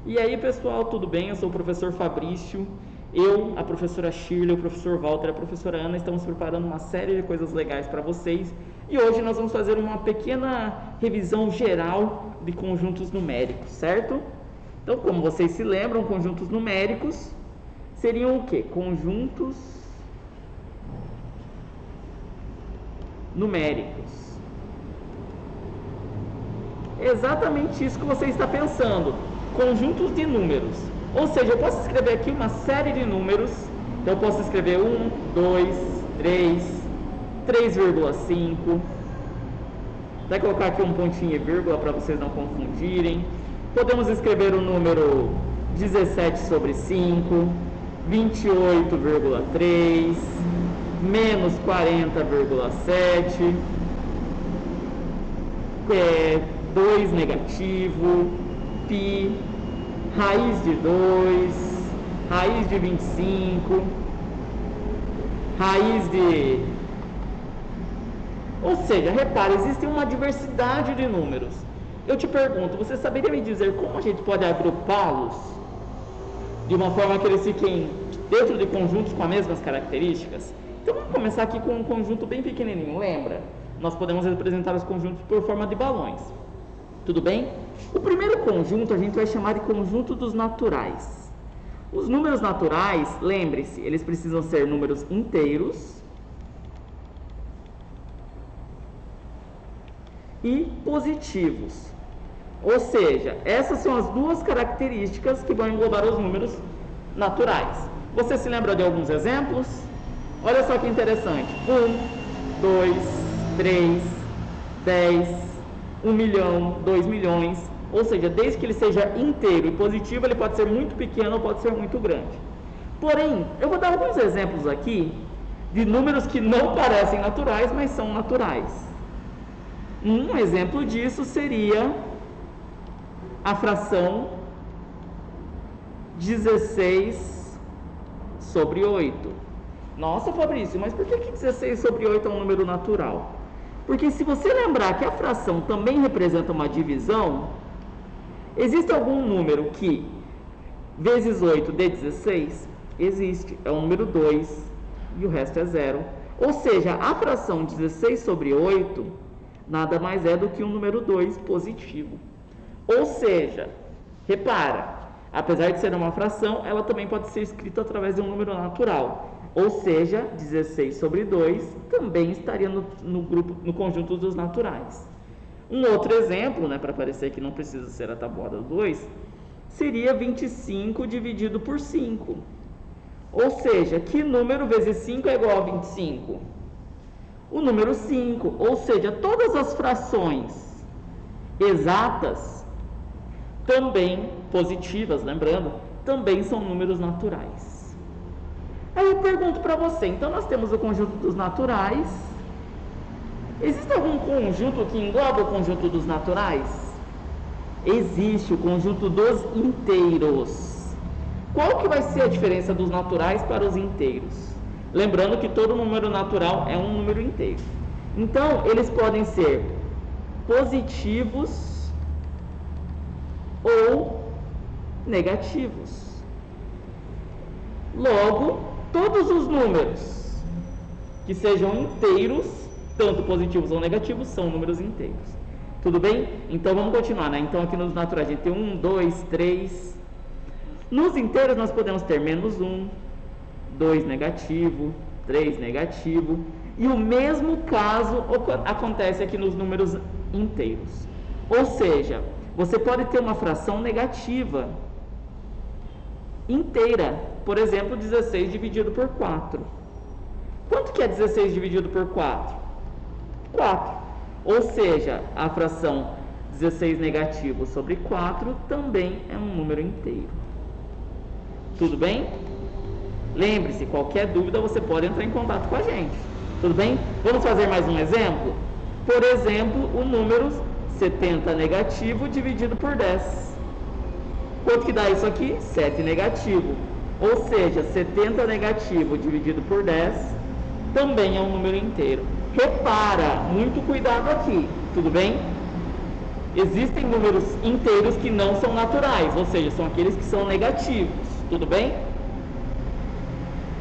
E aí, pessoal, tudo bem? Eu sou o professor Fabrício. Eu, a professora Shirley, o professor Walter e a professora Ana estamos preparando uma série de coisas legais para vocês. E hoje nós vamos fazer uma pequena revisão geral de conjuntos numéricos, certo? Então, como vocês se lembram, conjuntos numéricos seriam o quê? Conjuntos numéricos. Exatamente isso que você está pensando. Conjuntos de números. Ou seja, eu posso escrever aqui uma série de números. Então eu posso escrever 1, 2, 3, 3,5. Vai colocar aqui um pontinho e vírgula para vocês não confundirem. Podemos escrever o número 17 sobre 5, 28,3, menos 40,7, 2 negativo, pi, raiz de 2, raiz de 25, raiz de... Ou seja, repare, existe uma diversidade de números. Eu te pergunto, você saberia me dizer como a gente pode agrupá-los de uma forma que eles fiquem dentro de conjuntos com as mesmas características? Então vamos começar aqui com um conjunto bem pequenininho, lembra? Nós podemos representar os conjuntos por forma de balões. Tudo bem? O primeiro conjunto a gente vai chamar de conjunto dos naturais. Os números naturais, lembre-se, eles precisam ser números inteiros e positivos. Ou seja, essas são as duas características que vão englobar os números naturais. Você se lembra de alguns exemplos? Olha só que interessante. 1, 2, 3, 10... 1 milhão, 2 milhões, ou seja, desde que ele seja inteiro e positivo, ele pode ser muito pequeno ou pode ser muito grande. Porém, eu vou dar alguns exemplos aqui de números que não parecem naturais, mas são naturais. Um exemplo disso seria a fração 16 sobre 8. Nossa, Fabrício, mas por que 16 sobre 8 é um número natural? Porque se você lembrar que a fração também representa uma divisão, existe algum número que vezes 8 dê 16? Existe, é o número 2 e o resto é 0. Ou seja, a fração 16 sobre 8 nada mais é do que um número 2 positivo. Ou seja, repara, apesar de ser uma fração, ela também pode ser escrita através de um número natural. Ou seja, 16 sobre 2 também estaria no conjunto dos naturais. Um outro exemplo, para parecer que não precisa ser a tabuada do 2, seria 25 dividido por 5. Ou seja, que número vezes 5 é igual a 25? O número 5. Ou seja, todas as frações exatas, também positivas, lembrando, também são números naturais. Aí eu pergunto para você, então nós temos o conjunto dos naturais. Existe algum conjunto que engloba o conjunto dos naturais? Existe o conjunto dos inteiros. Qual que vai ser a diferença dos naturais para os inteiros? Lembrando que todo número natural é um número inteiro. Então, eles podem ser positivos ou negativos. Logo, todos os números que sejam inteiros, tanto positivos ou negativos, são números inteiros. Tudo bem? Então vamos continuar, Então aqui nos naturais a gente tem 1, 2, 3. Nos inteiros nós podemos ter menos 1, 2 negativo, 3 negativo. E o mesmo caso acontece aqui nos números inteiros. Ou seja, você pode ter uma fração negativa inteira. Por exemplo, 16 dividido por 4. Quanto que é 16 dividido por 4? 4. Ou seja, a fração 16 negativo sobre 4 também é um número inteiro. Tudo bem? Lembre-se, qualquer dúvida você pode entrar em contato com a gente. Tudo bem? Vamos fazer mais um exemplo? Por exemplo, o número 70 negativo dividido por 10. Quanto que dá isso aqui? 7 negativo. Ou seja, 70 negativo dividido por 10 também é um número inteiro. Repara, muito cuidado aqui, tudo bem? Existem números inteiros que não são naturais, ou seja, são aqueles que são negativos, tudo bem?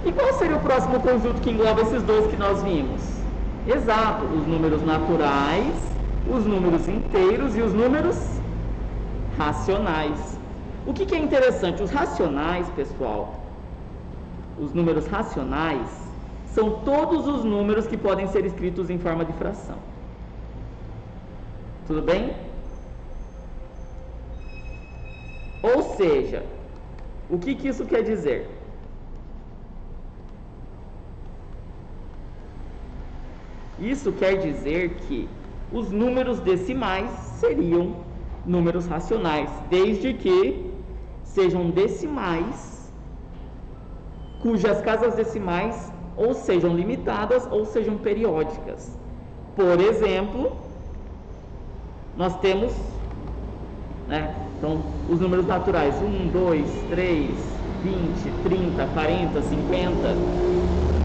E qual seria o próximo conjunto que engloba esses dois que nós vimos? Exato, os números naturais, os números inteiros e os números racionais. O que é interessante? Os racionais, pessoal, os números racionais são todos os números que podem ser escritos em forma de fração. Tudo bem? Ou seja, o que isso quer dizer? Isso quer dizer que os números decimais seriam números racionais, desde que sejam decimais cujas casas decimais ou sejam limitadas ou sejam periódicas. Por exemplo, nós temos, então, os números naturais 1, 2, 3, 20, 30, 40, 50.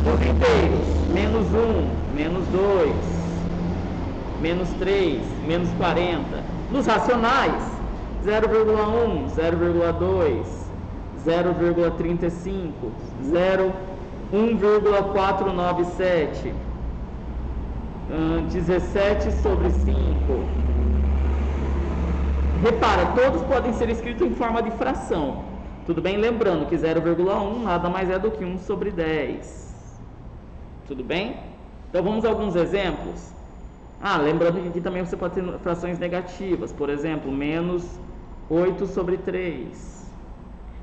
Os inteiros, menos 1, menos 2, menos 3, menos 40. Nos racionais, 0,1, 0,2, 0,35, 1,497, 17 sobre 5. Repara, todos podem ser escritos em forma de fração. Tudo bem? Lembrando que 0,1 nada mais é do que 1 sobre 10. Tudo bem? Então vamos a alguns exemplos. Lembrando que aqui também você pode ter frações negativas. Por exemplo, menos 8 sobre 3.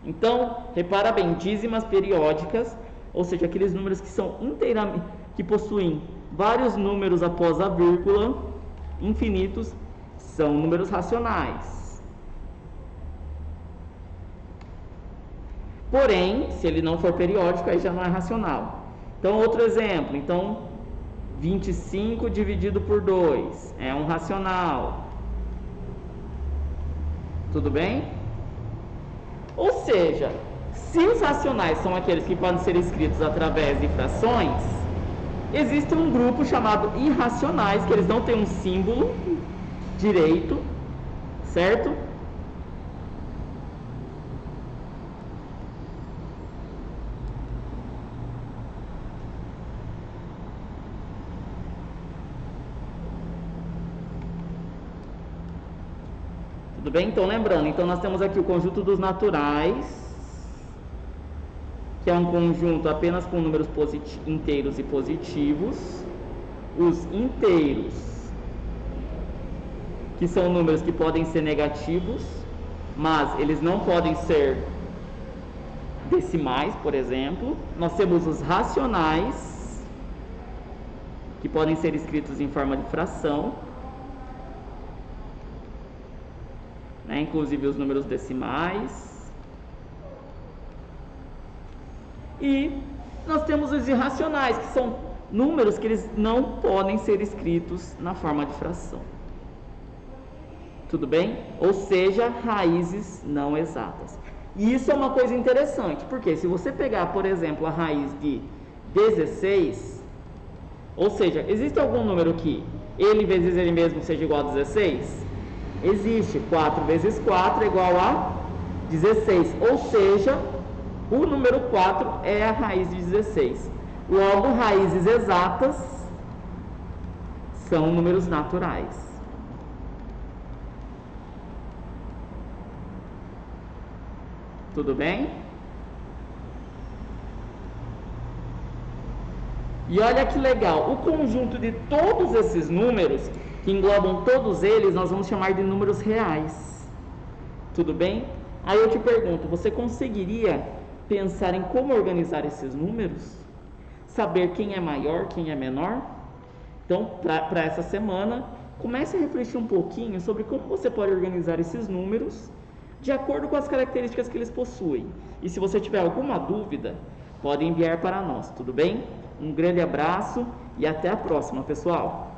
Então, repara bem, dízimas periódicas, ou seja, aqueles números que são inteiramente, que possuem vários números após a vírgula, infinitos, são números racionais. Porém, se ele não for periódico, aí já não é racional. Então, outro exemplo. Então, 25 dividido por 2 é um racional. Tudo bem? Ou seja, se os racionais são aqueles que podem ser escritos através de frações, existe um grupo chamado irracionais, que eles não têm um símbolo direito, certo? Tudo bem? Então, lembrando, então nós temos aqui o conjunto dos naturais, que é um conjunto apenas com números inteiros e positivos. Os inteiros, que são números que podem ser negativos, mas eles não podem ser decimais, por exemplo. Nós temos os racionais, que podem ser escritos em forma de fração, inclusive os números decimais. E nós temos os irracionais, que são números que eles não podem ser escritos na forma de fração. Tudo bem? Ou seja, raízes não exatas. E isso é uma coisa interessante, porque se você pegar, por exemplo, a raiz de 16, ou seja, existe algum número que ele vezes ele mesmo seja igual a 16? Existe. 4 vezes 4 é igual a 16. Ou seja, o número 4 é a raiz de 16. Logo, raízes exatas são números naturais. Tudo bem? E olha que legal, o conjunto de todos esses números, que englobam todos eles, nós vamos chamar de números reais. Tudo bem? Aí eu te pergunto, você conseguiria pensar em como organizar esses números? Saber quem é maior, quem é menor? Então, para essa semana, comece a refletir um pouquinho sobre como você pode organizar esses números de acordo com as características que eles possuem. E se você tiver alguma dúvida, pode enviar para nós, tudo bem? Um grande abraço e até a próxima, pessoal!